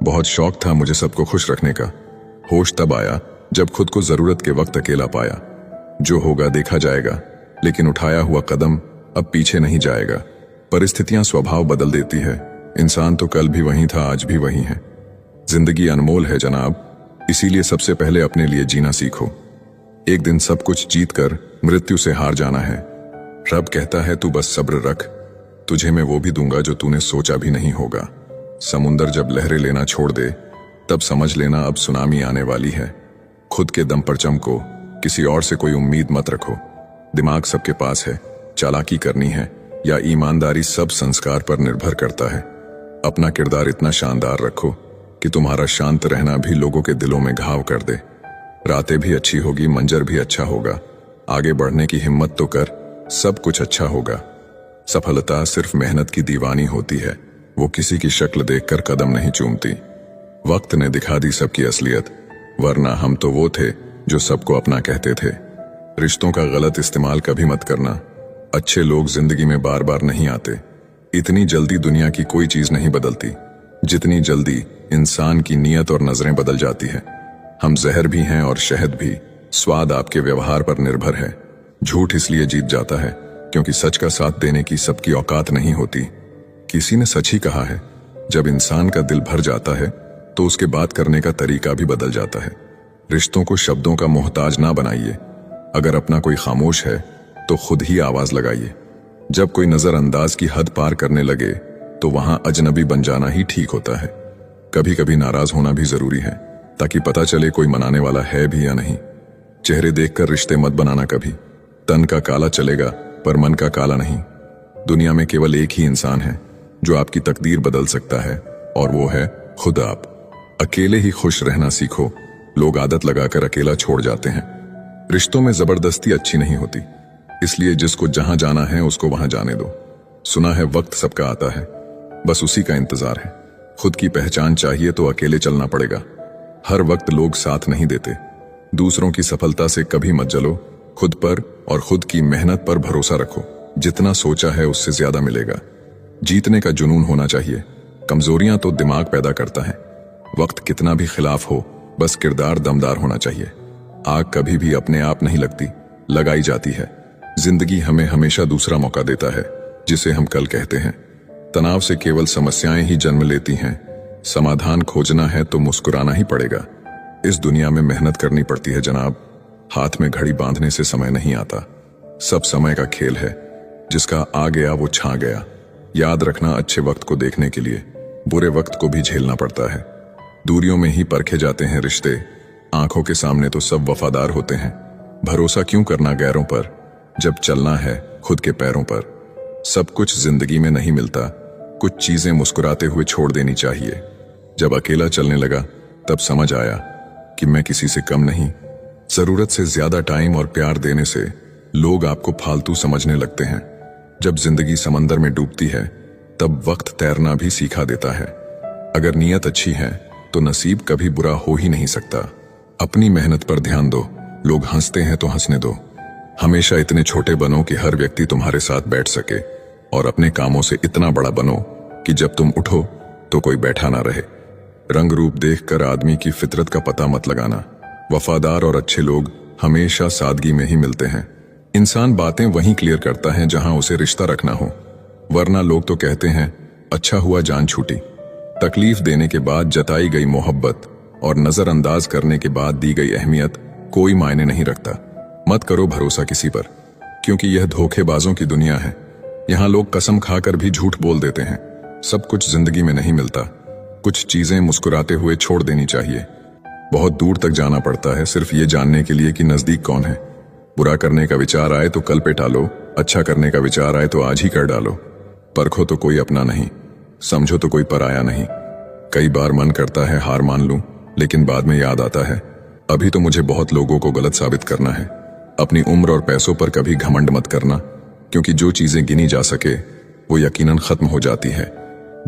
बहुत शौक था मुझे सबको खुश रखने का। होश तब आया जब खुद को जरूरत के वक्त अकेला पाया। जो होगा देखा जाएगा, लेकिन उठाया हुआ कदम अब पीछे नहीं जाएगा। परिस्थितियां स्वभाव बदल देती है, इंसान तो कल भी वही था, आज भी वही है। जिंदगी अनमोल है जनाब, इसीलिए सबसे पहले अपने लिए जीना सीखो। एक दिन सब कुछ जीत कर मृत्यु से हार जाना है। रब कहता है तू बस सब्र रख, तुझे मैं वो भी दूंगा जो तूने सोचा भी नहीं होगा। समुंदर जब लहरें लेना छोड़ दे तब समझ लेना अब सुनामी आने वाली है। खुद के दम पर चमको, किसी और से कोई उम्मीद मत रखो। दिमाग सबके पास है, चालाकी करनी है या ईमानदारी सब संस्कार पर निर्भर करता है। अपना किरदार इतना शानदार रखो कि तुम्हारा शांत रहना भी लोगों के दिलों में घाव कर दे। रातें भी अच्छी होगी, मंजर भी अच्छा होगा। आगे बढ़ने की हिम्मत तो कर, सब कुछ अच्छा होगा। सफलता सिर्फ मेहनत की दीवानी होती है, वो किसी की शक्ल देखकर कदम नहीं चूमती। वक्त ने दिखा दी सबकी असलियत, वरना हम तो वो थे जो सबको अपना कहते थे। रिश्तों का गलत इस्तेमाल कभी मत करना। अच्छे लोग जिंदगी में बार बार नहीं आते। इतनी जल्दी दुनिया की कोई चीज नहीं बदलती जितनी जल्दी इंसान की नीयत और नजरें बदल जाती है। हम जहर भी हैं और शहद भी, स्वाद आपके व्यवहार पर निर्भर है। झूठ इसलिए जीत जाता है क्योंकि सच का साथ देने की सबकी औकात नहीं होती। किसी ने सच ही कहा है, जब इंसान का दिल भर जाता है तो उसके बात करने का तरीका भी बदल जाता है। रिश्तों को शब्दों का मोहताज ना बनाइए। अगर अपना कोई खामोश है तो खुद ही आवाज लगाइए। जब कोई नजरअंदाज की हद पार करने लगे तो वहां अजनबी बन जाना ही ठीक होता है। कभी कभी नाराज होना भी जरूरी है ताकि पता चले कोई मनाने वाला है भी या नहीं। चेहरे देखकर रिश्ते मत बनाना कभी। तन का काला चलेगा पर मन का काला नहीं। दुनिया में केवल एक ही इंसान है जो आपकी तकदीर बदल सकता है, और वो है खुद आप। अकेले ही खुश रहना सीखो। लोग आदत लगाकर अकेला छोड़ जाते हैं। रिश्तों में जबरदस्ती अच्छी नहीं होती, इसलिए जिसको जहां जाना है उसको वहां जाने दो। सुना है वक्त सबका आता है, बस उसी का इंतजार है। खुद की पहचान चाहिए तो अकेले चलना पड़ेगा। हर वक्त लोग साथ नहीं देते। दूसरों की सफलता से कभी मत जलो। खुद पर और खुद की मेहनत पर भरोसा रखो। जितना सोचा है उससे ज्यादा मिलेगा। जीतने का जुनून होना चाहिए, कमजोरियां तो दिमाग पैदा करता है। वक्त कितना भी खिलाफ हो, बस किरदार दमदार होना चाहिए। आग कभी भी अपने आप नहीं लगती, लगाई जाती है। जिंदगी हमें हमेशा दूसरा मौका देता है, जिसे हम कल कहते हैं। तनाव से केवल समस्याएं ही जन्म लेती हैं। समाधान खोजना है तो मुस्कुराना ही पड़ेगा। इस दुनिया में मेहनत करनी पड़ती है जनाब। हाथ में घड़ी बांधने से समय नहीं आता। सब समय का खेल है, जिसका आ गया वो छा गया। याद रखना, अच्छे वक्त को देखने के लिए बुरे वक्त को भी झेलना पड़ता है। दूरियों में ही परखे जाते हैं रिश्ते, आंखों के सामने तो सब वफादार होते हैं। भरोसा क्यों करना गैरों पर, जब चलना है खुद के पैरों पर। सब कुछ जिंदगी में नहीं मिलता, कुछ चीजें मुस्कुराते हुए छोड़ देनी चाहिए। जब अकेला चलने लगा तब समझ आया कि मैं किसी से कम नहीं। जरूरत से ज्यादा टाइम और प्यार देने से लोग आपको फालतू समझने लगते हैं। जब जिंदगी समंदर में डूबती है तब वक्त तैरना भी सिखा देता है। अगर नीयत अच्छी है तो नसीब कभी बुरा हो ही नहीं सकता। अपनी मेहनत पर ध्यान दो, लोग हंसते हैं तो हंसने दो। हमेशा इतने छोटे बनो कि हर व्यक्ति तुम्हारे साथ बैठ सके, और अपने कामों से इतना बड़ा बनो कि जब तुम उठो तो कोई बैठा ना रहे। रंग रूप देखकर आदमी की फितरत का पता मत लगाना। वफादार और अच्छे लोग हमेशा सादगी में ही मिलते हैं। इंसान बातें वहीं क्लियर करता है जहां उसे रिश्ता रखना हो, वरना लोग तो कहते हैं अच्छा हुआ जान छूटी। तकलीफ देने के बाद जताई गई मोहब्बत और नजरअंदाज करने के बाद दी गई अहमियत कोई मायने नहीं रखता। मत करो भरोसा किसी पर, क्योंकि यह धोखेबाजों की दुनिया है। यहाँ लोग कसम खाकर भी झूठ बोल देते हैं। सब कुछ जिंदगी में नहीं मिलता। कुछ चीजें मुस्कुराते हुए छोड़ देनी चाहिए। बहुत दूर तक जाना पड़ता है सिर्फ ये जानने के लिए कि नजदीक कौन है। बुरा करने का विचार आए तो कल पे टालो, अच्छा करने का विचार आए तो आज ही कर डालो। परखो तो कोई अपना नहीं, समझो तो कोई पराया नहीं। कई बार मन करता है हार मान लूं, लेकिन बाद में याद आता है अभी तो मुझे बहुत लोगों को गलत साबित करना है। अपनी उम्र और पैसों पर कभी घमंड मत करना, क्योंकि जो चीजें गिनी जा सके वो यकीनन खत्म हो जाती है।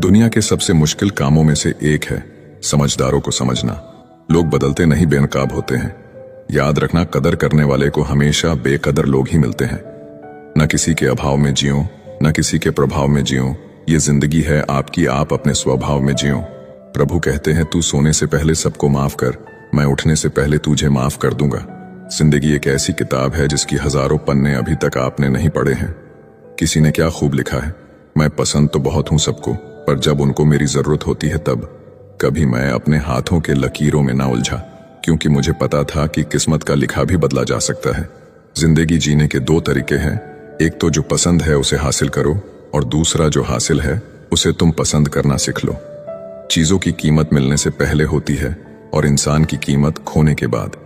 दुनिया के सबसे मुश्किल कामों में से एक है समझदारों को समझना। लोग बदलते नहीं, बेनकाब होते हैं। याद रखना, कदर करने वाले को हमेशा बेकदर लोग ही मिलते हैं। न किसी के अभाव में जियो, न किसी के प्रभाव में जियो। ये जिंदगी है आपकी, आप अपने स्वभाव में जियो। प्रभु कहते हैं, तू सोने से पहले सबको माफ कर, मैं उठने से पहले तुझे माफ कर दूंगा। जिंदगी एक ऐसी किताब है जिसकी हजारों पन्ने अभी तक आपने नहीं पढ़े हैं। किसी ने क्या खूब लिखा है, मैं पसंद तो बहुत हूं सबको, पर जब उनको मेरी जरूरत होती है तब। कभी मैं अपने हाथों के लकीरों में ना उलझा, क्योंकि मुझे पता था कि किस्मत का लिखा भी बदला जा सकता है। जिंदगी जीने के दो तरीके हैं, एक तो जो पसंद है उसे हासिल करो, और दूसरा जो हासिल है उसे तुम पसंद करना सीख लो। चीजों की कीमत मिलने से पहले होती है और इंसान की कीमत खोने के बाद।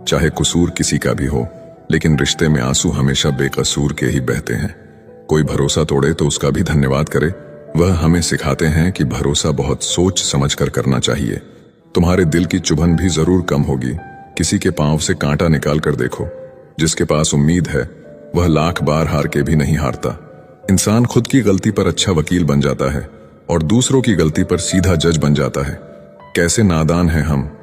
चाहे कसूर किसी का भी हो, लेकिन रिश्ते में आंसू हमेशा बेकसूर के ही बहते हैं। कोई भरोसा तोड़े तो उसका भी धन्यवाद करे। वह हमें सिखाते हैं कि भरोसा बहुत सोच समझकर करना चाहिए। तुम्हारे दिल की चुभन भी जरूर कम होगी। किसी के पांव से कांटा निकाल कर देखो। जिसके पास उम्मीद है वह लाख बार हार के भी नहीं हारता। इंसान खुद की गलती पर अच्छा वकील बन जाता है और दूसरों की गलती पर सीधा जज बन जाता है। कैसे नादान हैं हम